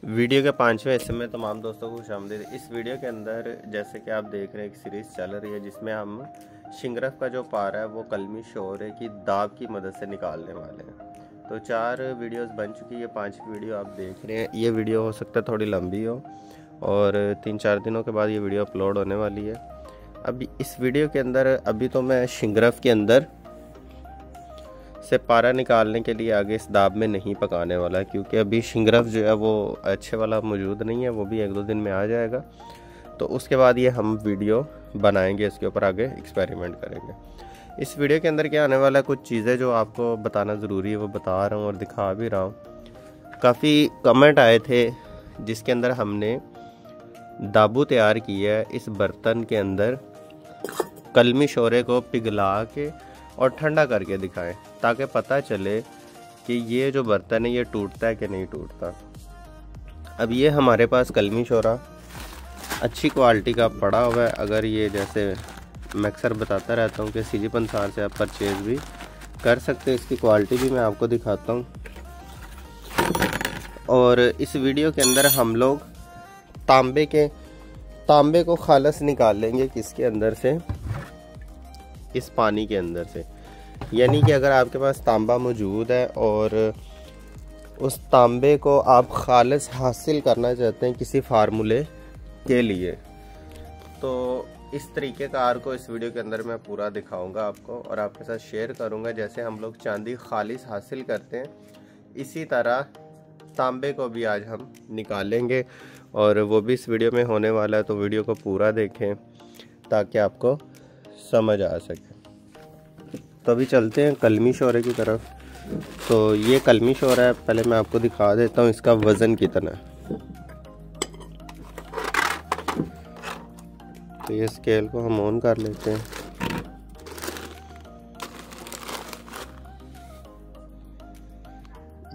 Video के 5वें हिस्से में तमाम दोस्तों को खुशामदीद। इस वीडियो के अंदर जैसे कि आप देख रहे हैं एक सीरीज़ चल रही है जिसमें हम शिंगरफ का जो पारा है वो कलमी शोरे की दाब की मदद से निकालने वाले हैं। तो 4 वीडियोस बन चुकी है, 5वीं वीडियो आप देख रहे हैं। ये वीडियो हो सकता है थोड़ी लंबी हो और 3-4 दिनों के बाद ये वीडियो अपलोड होने वाली है। अब इस वीडियो के अंदर अभी तो मैं शिंगरफ के अंदर से पारा निकालने के लिए आगे इस दाब में नहीं पकाने वाला है, क्योंकि अभी शिंगरफ जो है वो अच्छे वाला मौजूद नहीं है, वो भी 1-2 दिन में आ जाएगा। तो उसके बाद ये हम वीडियो बनाएंगे, इसके ऊपर आगे एक्सपेरिमेंट करेंगे। इस वीडियो के अंदर क्या आने वाला है, कुछ चीज़ें जो आपको बताना ज़रूरी है वो बता रहा हूँ और दिखा भी रहा हूँ। काफ़ी कमेंट आए थे जिसके अंदर हमने दाबू तैयार किया है इस बर्तन के अंदर कलमी शोरे को पिघला के और ठंडा करके दिखाएं, ताकि पता चले कि ये जो बर्तन है ये टूटता है कि नहीं टूटता। अब ये हमारे पास कलमी शोरा अच्छी क्वालिटी का पड़ा हुआ है। अगर ये जैसे मैं अक्सर बताता रहता हूँ कि सीजी पंसार से आप परचेज़ भी कर सकते हैं, इसकी क्वालिटी भी मैं आपको दिखाता हूँ। और इस वीडियो के अंदर हम लोग तांबे को खालस निकाल लेंगे किसके अंदर से, इस पानी के अंदर से। यानी कि अगर आपके पास तांबा मौजूद है और उस तांबे को आप खालस हासिल करना चाहते हैं किसी फार्मूले के लिए, तो इस तरीक़ेकार को इस वीडियो के अंदर मैं पूरा दिखाऊंगा आपको और आपके साथ शेयर करूंगा। जैसे हम लोग चांदी खालिस हासिल करते हैं, इसी तरह तांबे को भी आज हम निकालेंगे और वो भी इस वीडियो में होने वाला है। तो वीडियो को पूरा देखें ताकि आपको समझ आ सके। तो अभी चलते हैं कलमी शोरे की तरफ। तो ये कलमी शोरा है, पहले मैं आपको दिखा देता हूँ इसका वज़न कितना है। तो ये स्केल को हम ऑन कर लेते हैं।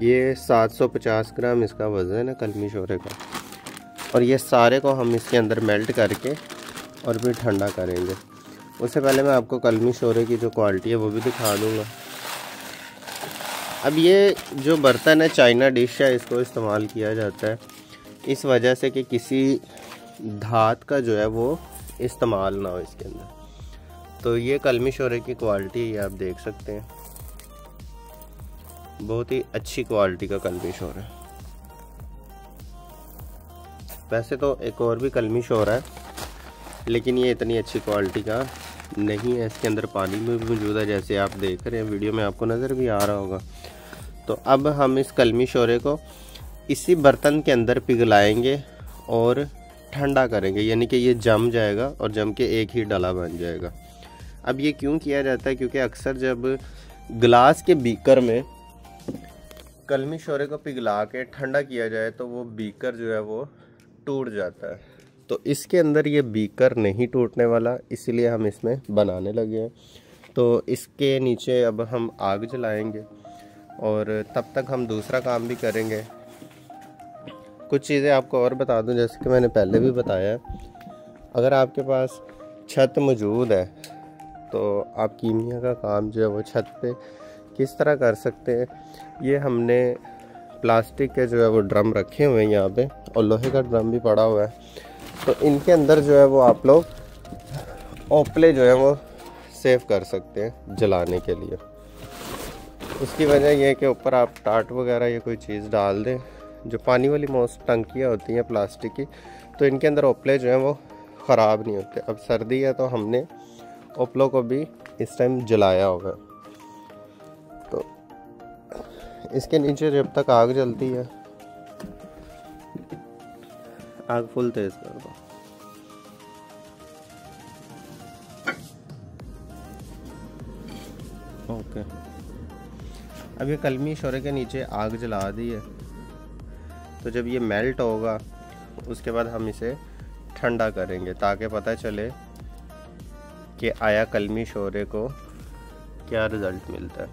ये 750 ग्राम इसका वज़न है कलमी शोरे का, और ये सारे को हम इसके अंदर मेल्ट करके और फिर ठंडा करेंगे। उससे पहले मैं आपको कलमी शोरे की जो क्वालिटी है वो भी दिखा दूँगा। अब ये जो बर्तन है चाइना डिश है, इसको इस्तेमाल किया जाता है इस वजह से कि किसी धात का जो है वो इस्तेमाल ना हो इसके अंदर। तो ये कलमी शोरे की क्वालिटी है, ये आप देख सकते हैं, बहुत ही अच्छी क्वालिटी का कलमी शोरा है। वैसे तो एक और भी कलमी शोरा है लेकिन ये इतनी अच्छी क्वालिटी का नहीं है। इसके अंदर पानी में भी मौजूद है, जैसे आप देख रहे हैं वीडियो में, आपको नज़र भी आ रहा होगा। तो अब हम इस कलमी शोरे को इसी बर्तन के अंदर पिघलाएंगे और ठंडा करेंगे, यानी कि ये जम जाएगा और जम के एक ही डला बन जाएगा। अब ये क्यों किया जाता है, क्योंकि अक्सर जब गिलास के बीकर में कलमी शोरे को पिघला के ठंडा किया जाए तो वो बीकर जो है वो टूट जाता है। तो इसके अंदर ये बीकर नहीं टूटने वाला, इसलिए हम इसमें बनाने लगे हैं। तो इसके नीचे अब हम आग जलाएंगे और तब तक हम दूसरा काम भी करेंगे। कुछ चीज़ें आपको और बता दूं, जैसे कि मैंने पहले भी बताया, अगर आपके पास छत मौजूद है तो आप कीमिया का काम जो है वो छत पे किस तरह कर सकते हैं। ये हमने प्लास्टिक के जो है वो ड्रम रखे हुए हैं यहाँ पे, और लोहे का ड्रम भी पड़ा हुआ है। तो इनके अंदर जो है वो आप लोग ओपले जो है वो सेव कर सकते हैं जलाने के लिए। उसकी वजह यह है कि ऊपर आप टाट वगैरह या कोई चीज़ डाल दें, जो पानी वाली मोस्ट टंकियाँ होती हैं प्लास्टिक की, तो इनके अंदर ओपले जो हैं वो ख़राब नहीं होते। अब सर्दी है तो हमने ओपलों को भी इस टाइम जलाया होगा। तो इसके नीचे जब तक आग जलती है, आग फुल तेज कर दो। ओके, अब ये कलमी शोरे के नीचे आग जला दी है। तो जब ये मेल्ट होगा उसके बाद हम इसे ठंडा करेंगे ताकि पता चले कि आया कलमी शोरे को क्या रिज़ल्ट मिलता है।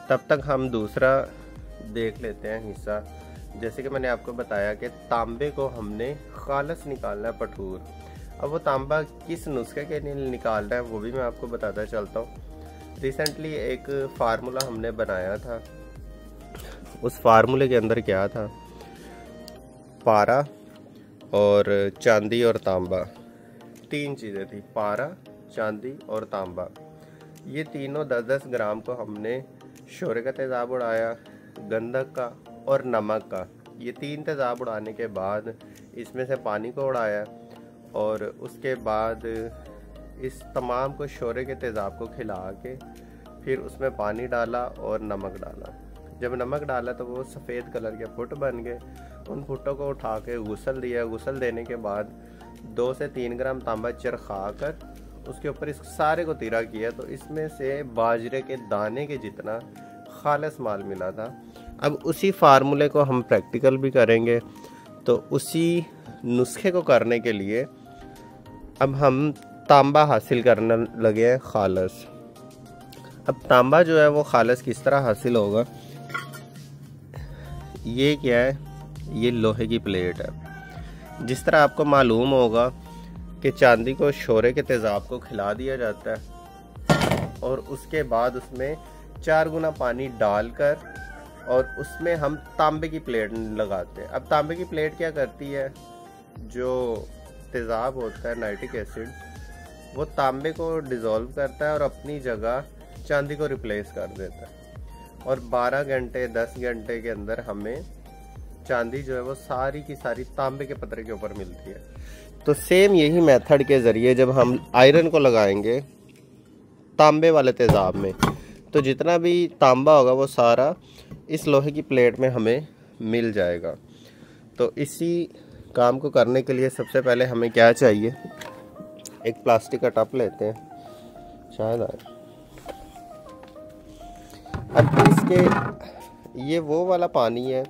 तब तक हम दूसरा देख लेते हैं हिस्सा। जैसे कि मैंने आपको बताया कि तांबे को हमने खालस निकालना है, पठूर। अब वो तांबा किस नुस्खे के लिए निकालना है वो भी मैं आपको बताता चलता हूँ। रिसेंटली एक फार्मूला हमने बनाया था, उस फार्मूले के अंदर क्या था, पारा और चांदी और तांबा, 3 चीज़ें थी, पारा, चांदी और तांबा। ये तीनों 10-10 ग्राम को हमने शोरे का तेज़ाब उड़ाया, गंधक का और नमक का। ये 3 तेज़ाब उड़ाने के बाद इसमें से पानी को उड़ाया और उसके बाद इस तमाम को शोरे के तेज़ाब को खिला के फिर उसमें पानी डाला और नमक डाला। जब नमक डाला तो वो सफ़ेद कलर के फुट बन गए। उन फुटों को उठा के गुसल दिया। गुसल देने के बाद 2 से 3 ग्राम तांबा चरखा कर उसके ऊपर इस सारे को तीरा किया, तो इसमें से बाजरे के दाने के जितना खालिस माल मिला था। अब उसी फार्मूले को हम प्रैक्टिकल भी करेंगे। तो उसी नुस्खे को करने के लिए अब हम तांबा हासिल करने लगे हैं खालिस। अब तांबा जो है वो खालिस किस तरह हासिल होगा, ये क्या है, ये लोहे की प्लेट है। जिस तरह आपको मालूम होगा कि चांदी को शोरे के तेज़ाब को खिला दिया जाता है और उसके बाद उसमें 4 गुना पानी डालकर और उसमें हम तांबे की प्लेट लगाते हैं। अब तांबे की प्लेट क्या करती है, जो तेज़ाब होता है नाइट्रिक एसिड, वो तांबे को डिज़ोल्व करता है और अपनी जगह चांदी को रिप्लेस कर देता है। और 12 घंटे 10 घंटे के अंदर हमें चांदी जो है वो सारी की सारी तांबे के पत्थर के ऊपर मिलती है। तो सेम यही मेथड के ज़रिए जब हम आयरन को लगाएंगे तांबे वाले तेज़ाब में, तो जितना भी तांबा होगा वो सारा इस लोहे की प्लेट में हमें मिल जाएगा। तो इसी काम को करने के लिए सबसे पहले हमें क्या चाहिए, एक प्लास्टिक का टप लेते हैं, शायद आए। अब इसके ये वो वाला पानी है,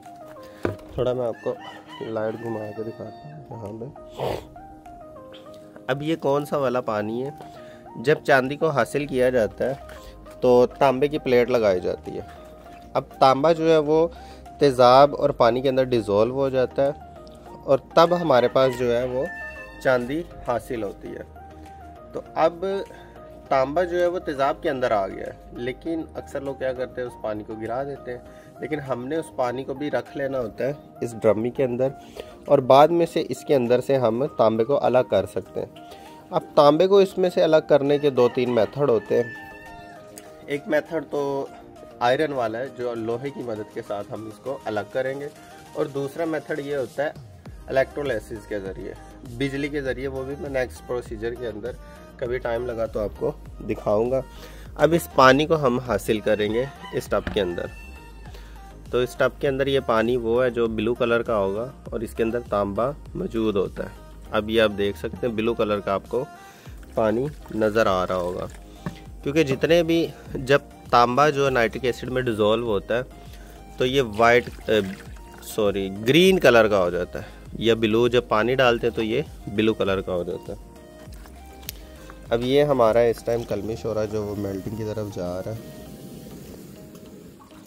थोड़ा मैं आपको लाइट घुमा के दिखाता हूँ यहाँ पे। अब ये कौन सा वाला पानी है, जब चांदी को हासिल किया जाता है तो तांबे की प्लेट लगाई जाती है। अब तांबा जो है वो तेज़ाब और पानी के अंदर डिज़ोल्व हो जाता है और तब हमारे पास जो है वो चांदी हासिल होती है। तो अब तांबा जो है वो तेज़ाब के अंदर आ गया है, लेकिन अक्सर लोग क्या करते हैं, उस पानी को गिरा देते हैं। लेकिन हमने उस पानी को भी रख लेना होता है इस ड्रमी के अंदर और बाद में से इसके अंदर से हम तांबे को अलग कर सकते हैं। अब तांबे को इसमें से अलग करने के 2-3 मेथड होते हैं। एक मेथड तो आयरन वाला है, जो लोहे की मदद के साथ हम इसको अलग करेंगे, और दूसरा मेथड ये होता है इलेक्ट्रोलाइसिस के ज़रिए, बिजली के ज़रिए। वो भी मैं नेक्स्ट प्रोसीजर के अंदर कभी टाइम लगा तो आपको दिखाऊंगा। अब इस पानी को हम हासिल करेंगे इस टब के अंदर। तो इस टब के अंदर ये पानी वो है जो ब्लू कलर का होगा और इसके अंदर तांबा मौजूद होता है। अब ये आप देख सकते हैं ब्लू कलर का आपको पानी नज़र आ रहा होगा, क्योंकि जितने भी जब तांबा जो नाइट्रिक एसिड में डिज़ोल्व होता है तो ये ग्रीन कलर का हो जाता है, या ब्लू जब पानी डालते हैं तो ये ब्लू कलर का हो जाता है। अब ये हमारा इस टाइम कलमिश हो रहा है जो वो मेल्टिंग की तरफ जा रहा है,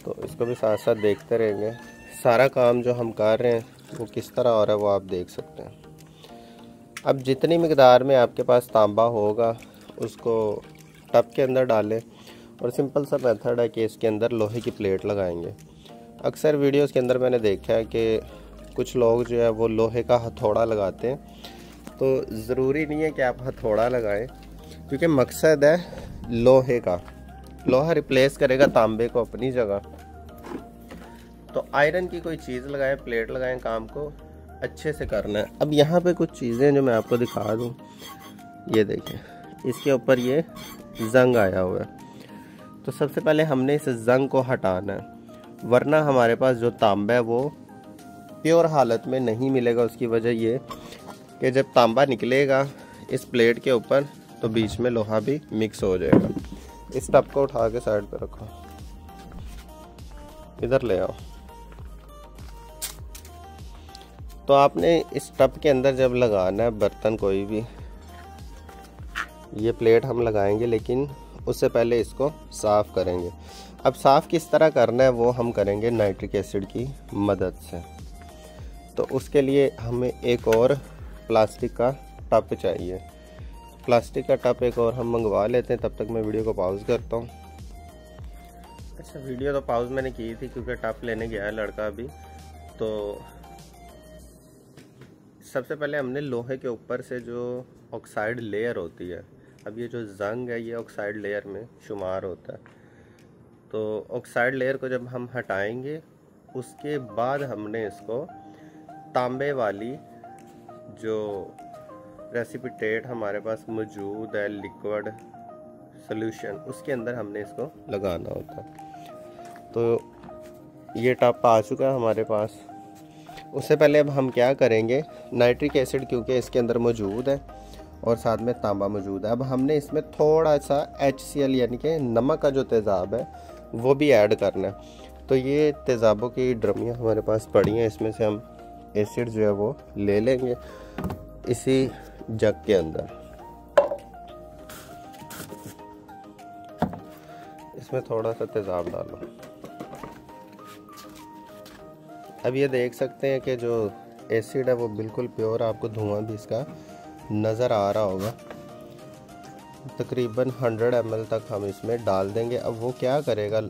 तो इसको भी साथ साथ देखते रहेंगे। सारा काम जो हम कर रहे हैं वो किस तरह हो रहा है वो आप देख सकते हैं। अब जितनी मिकदार में आपके पास तांबा होगा उसको टब के अंदर डालें और सिंपल सा मेथड है कि इसके अंदर लोहे की प्लेट लगाएंगे। अक्सर वीडियोस के अंदर मैंने देखा है कि कुछ लोग जो है वो लोहे का हथौड़ा लगाते हैं, तो ज़रूरी नहीं है कि आप हथौड़ा लगाएं, क्योंकि मकसद है लोहे का, लोहा रिप्लेस करेगा तांबे को अपनी जगह। तो आयरन की कोई चीज़ लगाएं, प्लेट लगाएं, काम को अच्छे से करना है। अब यहाँ पे कुछ चीज़ें जो मैं आपको दिखा दूँ, ये देखें, इसके ऊपर ये जंग आया हुआ है। तो सबसे पहले हमने इस जंग को हटाना है, वरना हमारे पास जो तांबा है वो प्योर हालत में नहीं मिलेगा। उसकी वजह ये कि जब तांबा निकलेगा इस प्लेट के ऊपर तो बीच में लोहा भी मिक्स हो जाएगा। इस टब को उठा के साइड पे रखो, इधर ले आओ। तो आपने इस टब के अंदर जब लगाना है बर्तन कोई भी, ये प्लेट हम लगाएंगे, लेकिन उससे पहले इसको साफ़ करेंगे। अब साफ़ किस तरह करना है वो हम करेंगे नाइट्रिक एसिड की मदद से। तो उसके लिए हमें एक और प्लास्टिक का टब चाहिए। प्लास्टिक का टब एक और हम मंगवा लेते हैं। तब तक मैं वीडियो को पॉज करता हूँ। अच्छा, वीडियो तो पॉज मैंने की थी क्योंकि टब लेने गया है लड़का अभी, तो सबसे पहले हमने लोहे के ऊपर से जो ऑक्साइड लेयर होती है, अब ये जो जंग है ये ऑक्साइड लेयर में शुमार होता है। तो ऑक्साइड लेयर को जब हम हटाएंगे उसके बाद हमने इसको तांबे वाली जो रेसिपिटेट हमारे पास मौजूद है लिक्विड सॉल्यूशन, उसके अंदर हमने इसको लगाना होता है। तो ये टप आ चुका है हमारे पास। उससे पहले अब हम क्या करेंगे, नाइट्रिक एसिड क्योंकि इसके अंदर मौजूद है और साथ में तांबा मौजूद है, अब हमने इसमें थोड़ा सा HCl यानी कि नमक का जो तेज़ाब है वो भी ऐड करना है। तो ये तेज़ाबों की ड्रमियाँ हमारे पास पड़ी हैं, इसमें से हम एसिड जो है वो ले लेंगे इसी जग के अंदर। इसमें थोड़ा सा तेज़ाब डालो। अब ये देख सकते हैं कि जो एसिड है वो बिल्कुल प्योर, आपको धुआं भी इसका नज़र आ रहा होगा। तकरीबन 100 ml तक हम इसमें डाल देंगे। अब वो क्या करेगा,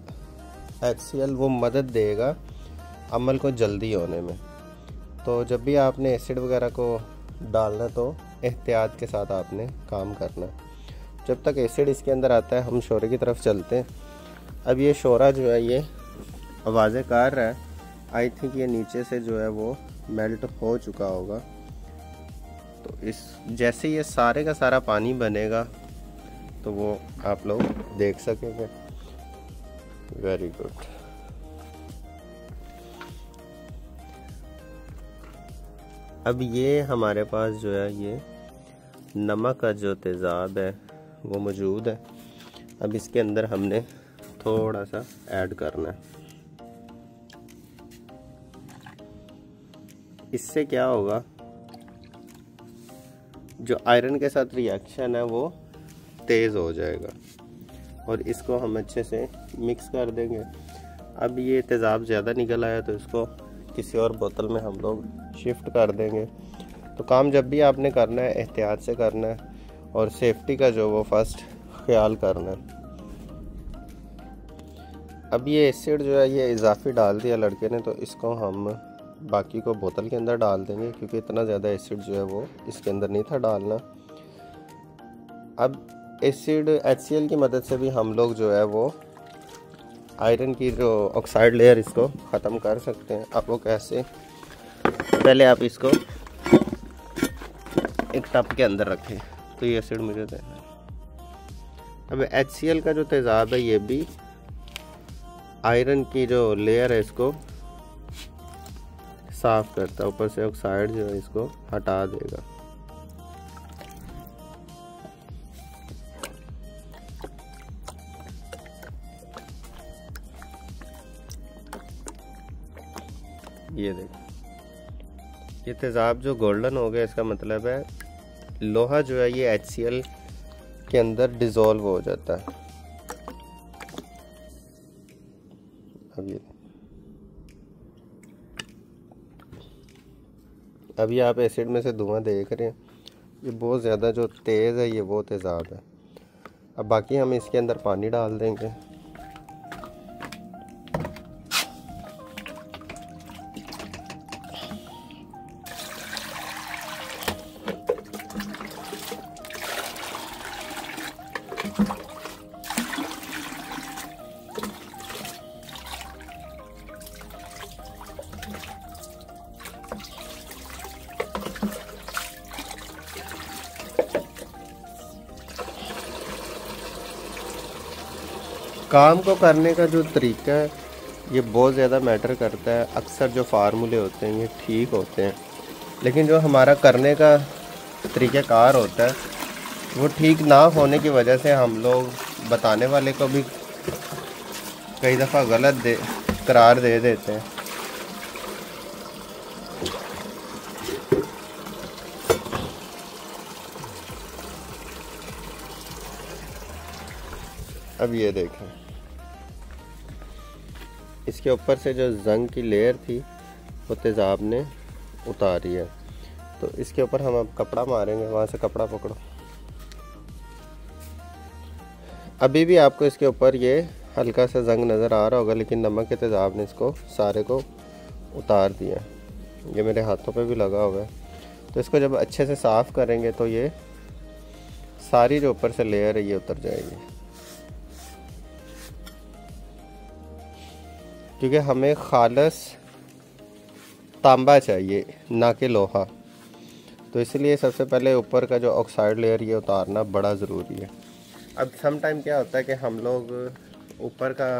HCl वो मदद देगा अमल को जल्दी होने में। तो जब भी आपने एसिड वगैरह को डालना तो एहतियात के साथ आपने काम करना। जब तक एसिड इसके अंदर आता है हम शोरे की तरफ चलते हैं। अब ये शोरा जो है ये आवाज़ें कर रहा है, आई थिंक ये नीचे से जो है वो मेल्ट हो चुका होगा। तो इस जैसे ये सारे का सारा पानी बनेगा तो वो आप लोग देख सकेंगे। Very good. अब ये हमारे पास जो है ये नमक का जो तेज़ाब है वो मौजूद है। अब इसके अंदर हमने थोड़ा सा ऐड करना है। इससे क्या होगा, जो आयरन के साथ रिएक्शन है वो तेज़ हो जाएगा और इसको हम अच्छे से मिक्स कर देंगे। अब ये तेज़ाब ज़्यादा निकल आया तो इसको किसी और बोतल में हम लोग शिफ्ट कर देंगे। तो काम जब भी आपने करना है एहतियात से करना है और सेफ्टी का जो वो फर्स्ट ख्याल करना है। अब ये एसिड जो है ये इजाफी डाल दिया लड़के ने, तो इसको हम बाकी को बोतल के अंदर डाल देंगे क्योंकि इतना ज़्यादा एसिड जो है वो इसके अंदर नहीं था डालना। अब एसिड HCl की मदद से भी हम लोग जो है वो आयरन की जो ऑक्साइड लेयर इसको ख़त्म कर सकते हैं। अब वो कैसे, पहले आप इसको एक टब के अंदर रखें तो ये एसिड मुझे देना है। अब HCl का जो तेज़ाब है ये भी आयरन की जो लेयर है इसको साफ करता है, ऊपर से ऑक्साइड जो है इसको हटा देगा। ये देखो ये तेज़ाब जो गोल्डन हो गया, इसका मतलब है लोहा जो है ये HCl के अंदर डिज़ोल्व हो जाता है। अभी आप एसिड में से धुआं देख रहे हैं, ये बहुत ज़्यादा जो तेज़ है ये वो तेज़ाब है। अब बाकी हम इसके अंदर पानी डाल देंगे। काम को करने का जो तरीका है ये बहुत ज़्यादा मैटर करता है। अक्सर जो फार्मूले होते हैं ये ठीक होते हैं, लेकिन जो हमारा करने का तरीक़ाकार होता है वो ठीक ना होने की वजह से हम लोग बताने वाले को भी कई दफ़ा गलत करार दे देते हैं। अब ये देखें, इसके ऊपर से जो जंग की लेयर थी वो तेज़ाब ने उतारी है। तो इसके ऊपर हम अब कपड़ा मारेंगे, वहाँ से कपड़ा पकड़ो। अभी भी आपको इसके ऊपर ये हल्का सा जंग नज़र आ रहा होगा, लेकिन नमक के तेज़ाब ने इसको सारे को उतार दिया। ये मेरे हाथों पे भी लगा हुआ है। तो इसको जब अच्छे से साफ़ करेंगे तो ये सारी जो ऊपर से लेयर है ये उतर जाएगी, क्योंकि हमें खालस तांबा चाहिए ना कि लोहा। तो इसलिए सबसे पहले ऊपर का जो ऑक्साइड लेयर ये उतारना बड़ा ज़रूरी है। अब सम टाइम क्या होता है कि हम लोग ऊपर का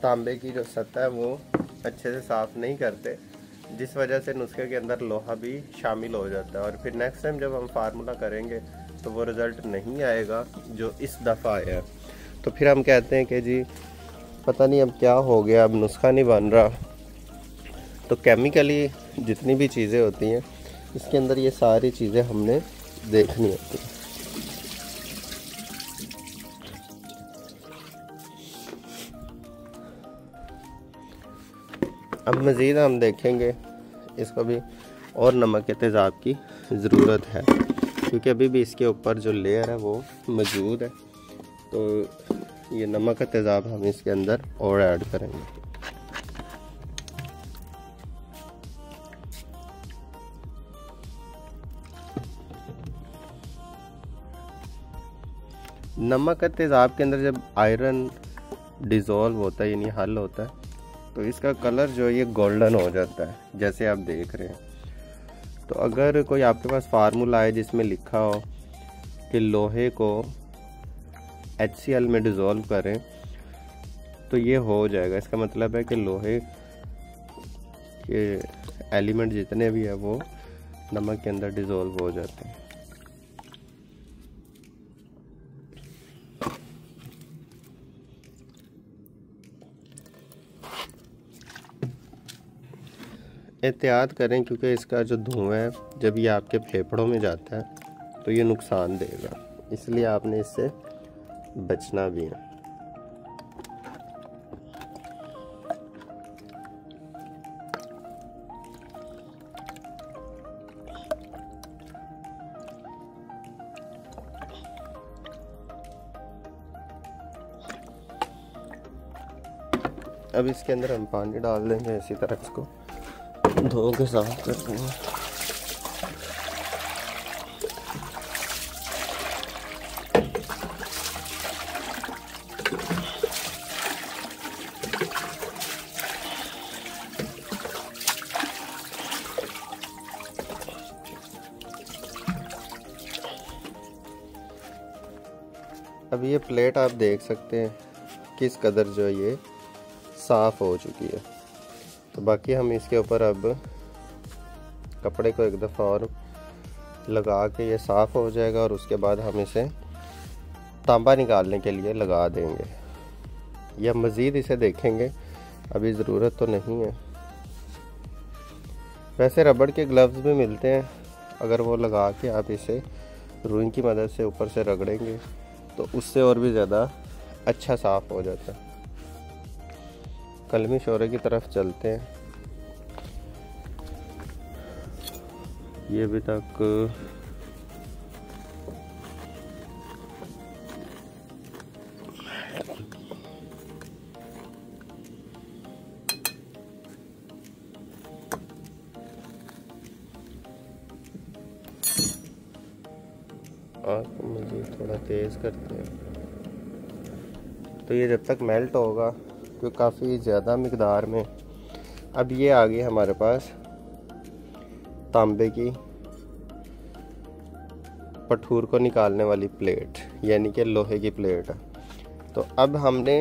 तांबे की जो सतह है वो अच्छे से साफ़ नहीं करते, जिस वजह से नुस्खे के अंदर लोहा भी शामिल हो जाता है, और फिर नेक्स्ट टाइम जब हम फार्मूला करेंगे तो वो रिज़ल्ट नहीं आएगा जो इस दफ़ा आया है। तो फिर हम कहते हैं कि जी पता नहीं अब क्या हो गया, अब नुस्खा नहीं बन रहा। तो केमिकली जितनी भी चीज़ें होती हैं इसके अंदर ये सारी चीज़ें हमने देखनी होती हैं। अब मज़ीद हम देखेंगे इसको भी और नमक के तेज़ाब की ज़रूरत है, क्योंकि अभी भी इसके ऊपर जो लेयर है वो मौजूद है। तो ये नमक का तेज़ाब हम इसके अंदर और ऐड करेंगे। नमक का तेज़ाब के अंदर जब आयरन डिज़ोल्व होता है यानी हल होता है तो इसका कलर जो है ये गोल्डन हो जाता है, जैसे आप देख रहे हैं। तो अगर कोई आपके पास फार्मूला है जिसमें लिखा हो कि लोहे को HCl में डिज़ोल्व करें तो ये हो जाएगा। इसका मतलब है कि लोहे के एलिमेंट जितने भी है वो नमक के अंदर डिज़ोल्व हो जाते हैं। एहतियात करें, क्योंकि इसका जो धुआं है जब ये आपके फेफड़ों में जाता है तो ये नुकसान देगा, इसलिए आपने इससे बचना भी है। अब इसके अंदर हम पानी डाल देंगे, इसी तरह इसको धो के साफ कर देंगे। अब ये प्लेट आप देख सकते हैं किस कदर जो ये साफ़ हो चुकी है। तो बाकी हम इसके ऊपर अब कपड़े को एक दफ़ा और लगा के ये साफ़ हो जाएगा, और उसके बाद हम इसे तांबा निकालने के लिए लगा देंगे, या मज़ीद इसे देखेंगे, अभी ज़रूरत तो नहीं है। वैसे रबड़ के ग्लव्स भी मिलते हैं, अगर वो लगा के आप इसे रुई की मदद से ऊपर से रगड़ेंगे तो उससे और भी ज़्यादा अच्छा साफ़ हो जाता है। कलमी शोरे की तरफ चलते हैं। ये अभी तक आग को मज़ीद थोड़ा तेज़ करते हैं। तो ये जब तक मेल्ट होगा, क्योंकि काफ़ी ज़्यादा मिकदार में। अब ये आ गई हमारे पास तांबे की पठूर को निकालने वाली प्लेट, यानी कि लोहे की प्लेट है। तो अब हमने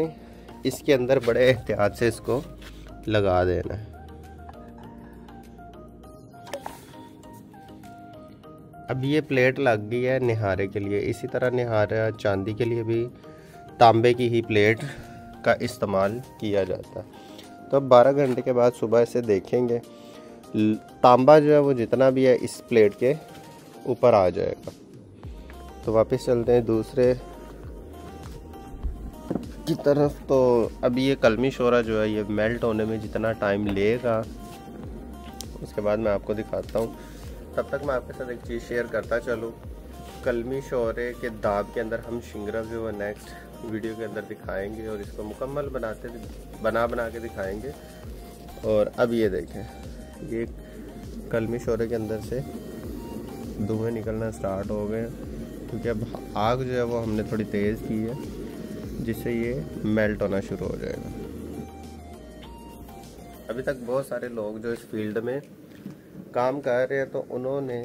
इसके अंदर बड़े एहतियात से इसको लगा देना है। अब ये प्लेट लग गई है निहारे के लिए। इसी तरह निहारा चांदी के लिए भी तांबे की ही प्लेट का इस्तेमाल किया जाता है। तो अब 12 घंटे के बाद सुबह इसे देखेंगे, तांबा जो है वो जितना भी है इस प्लेट के ऊपर आ जाएगा। तो वापस चलते हैं दूसरे की तरफ। तो अभी ये कलमी शोरा जो है ये मेल्ट होने में जितना टाइम लेगा उसके बाद मैं आपको दिखाता हूँ। तब तक मैं आपके साथ एक चीज़ शेयर करता चलूँ। कलमी शोरे के दाब के अंदर हम शिंगरा भी वो नेक्स्ट वीडियो के अंदर दिखाएंगे, और इसको मुकम्मल बना के दिखाएंगे। और अब ये देखें, ये कलमी शोरे के अंदर से धुएँ निकलना स्टार्ट हो गए, क्योंकि अब आग जो है वो हमने थोड़ी तेज़ की है, जिससे ये मेल्ट होना शुरू हो जाएगा। अभी तक बहुत सारे लोग जो इस फील्ड में काम कर रहे हैं, तो उन्होंने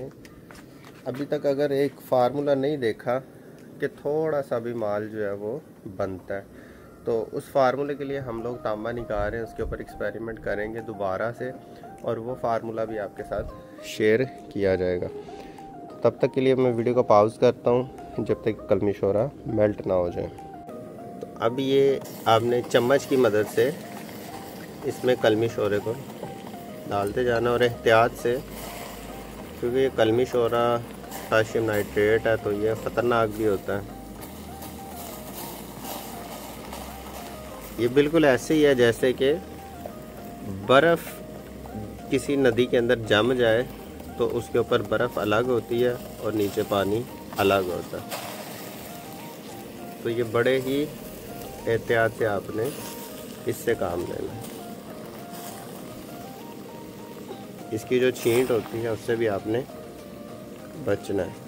अभी तक अगर एक फार्मूला नहीं देखा कि थोड़ा सा भी माल जो है वो बनता है, तो उस फार्मूले के लिए हम लोग तांबा निकाल रहे हैं, उसके ऊपर एक्सपेरिमेंट करेंगे दोबारा से, और वो फार्मूला भी आपके साथ शेयर किया जाएगा। तब तक के लिए मैं वीडियो को पॉज करता हूँ, जब तक कलमी शोरा मेल्ट ना हो जाए। तो अब ये आपने चम्मच की मदद से इसमें कलमी शोरे को डालते जाना, और एहतियात से, क्योंकि ये कलमी शोरा पोटेशियम नाइट्रेट है, तो ये ख़तरनाक भी होता है। ये बिल्कुल ऐसे ही है जैसे कि बर्फ़ किसी नदी के अंदर जम जाए तो उसके ऊपर बर्फ़ अलग होती है और नीचे पानी अलग होता है। तो ये बड़े ही एहतियात से आपने इससे काम लेना है। इसकी जो छींट होती है उससे भी आपने बचना है।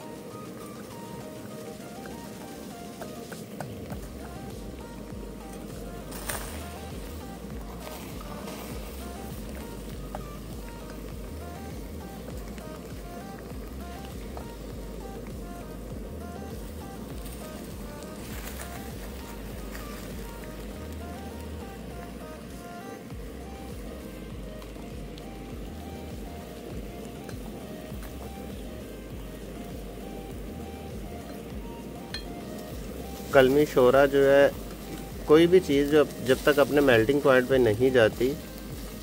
कलमी शोरा जो है, कोई भी चीज़ जो जब तक अपने मेल्टिंग पॉइंट पे नहीं जाती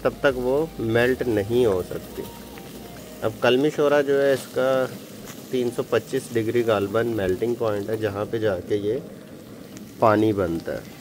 तब तक वो मेल्ट नहीं हो सकती। अब कलमी शोरा जो है, इसका 325 डिग्री गालबन मेल्टिंग पॉइंट है, जहाँ पे जाके ये पानी बनता है।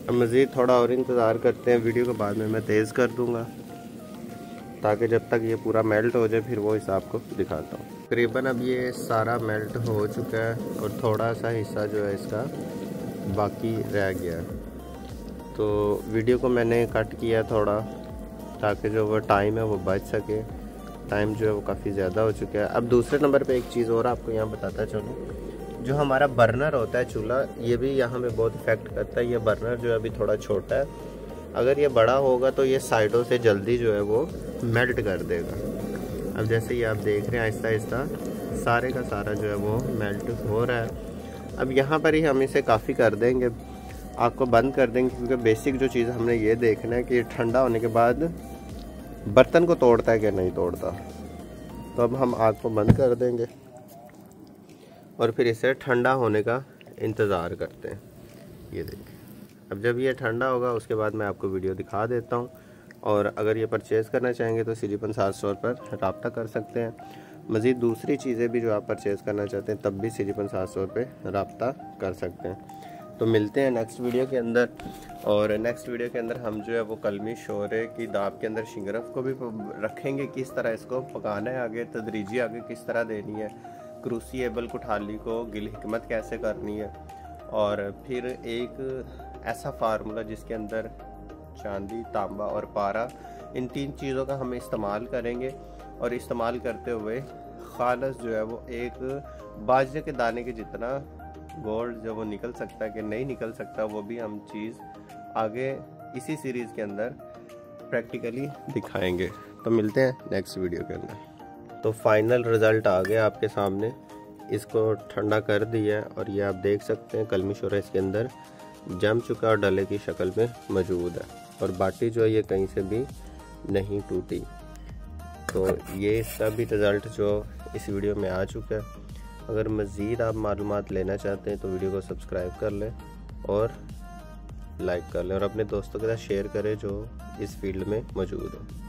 अब मज़ीद थोड़ा और इंतज़ार करते हैं, वीडियो को बाद में मैं तेज़ कर दूंगा, ताकि जब तक ये पूरा मेल्ट हो जाए फिर वो हिसाब को दिखाता हूँ। तकरीबन अब ये सारा मेल्ट हो चुका है और थोड़ा सा हिस्सा जो है इसका बाकी रह गया। तो वीडियो को मैंने कट किया थोड़ा, ताकि जो वो टाइम है वो बच सके। टाइम जो है वो काफ़ी ज़्यादा हो चुका है। अब दूसरे नंबर पे एक चीज़ और आपको यहाँ बताता चलूँ, जो हमारा बर्नर होता है चूल्हा, ये भी यहाँ पे बहुत इफेक्ट करता है। ये बर्नर जो है अभी थोड़ा छोटा है, अगर ये बड़ा होगा तो ये साइडों से जल्दी जो है वो मेल्ट कर देगा। अब जैसे ये आप देख रहे हैं आहिस्ता आहिस्ता सारे का सारा जो है वो मेल्ट हो रहा है। अब यहाँ पर ही हम इसे काफ़ी कर देंगे, आग को बंद कर देंगे, क्योंकि बेसिक जो चीज़ हमने ये देखना है कि ठंडा होने के बाद बर्तन को तोड़ता है कि नहीं तोड़ता। तो अब हम आग को बंद कर देंगे और फिर इसे ठंडा होने का इंतज़ार करते हैं। ये देखिए, अब जब ये ठंडा होगा उसके बाद मैं आपको वीडियो दिखा देता हूँ। और अगर ये परचेज़ करना चाहेंगे तो सिजीपंसार स्टोर पर रब्ता कर सकते हैं। मज़ीद दूसरी चीज़ें भी जो आप परचेज़ करना चाहते हैं तब भी सिजीपंसार स्टोर पर रब्ता कर सकते हैं। तो मिलते हैं नेक्स्ट वीडियो के अंदर। और नेक्स्ट वीडियो के अंदर हम जो है वो कलमी शोरे की दाब के अंदर शिंगरफ को भी रखेंगे, किस तरह इसको पकाना है, आगे तदरीजी आगे किस तरह देनी है, क्रूसिएबल कुठाली को गिल हिकमत कैसे करनी है, और फिर एक ऐसा फार्मूला जिसके अंदर चांदी, तांबा और पारा, इन 3 चीज़ों का हम इस्तेमाल करेंगे। और इस्तेमाल करते हुए खालस जो है वो एक बाजरे के दाने के जितना गोल्ड जो वो निकल सकता है कि नहीं निकल सकता, वो भी हम चीज़ आगे इसी सीरीज़ के अंदर प्रैक्टिकली दिखाएंगे। तो मिलते हैं नेक्स्ट वीडियो के अंदर। तो फाइनल रिज़ल्ट आ गया आपके सामने, इसको ठंडा कर दिया और ये आप देख सकते हैं कलमी शोरा इसके अंदर जम चुका और डले की शक्ल में मौजूद है, और बाटी जो है ये कहीं से भी नहीं टूटी। तो ये इसका भी रिज़ल्ट जो इस वीडियो में आ चुका है। अगर मज़ीद आप मालूमात लेना चाहते हैं तो वीडियो को सब्सक्राइब कर लें और लाइक कर लें और अपने दोस्तों के साथ शेयर करें जो इस फील्ड में मौजूद हो।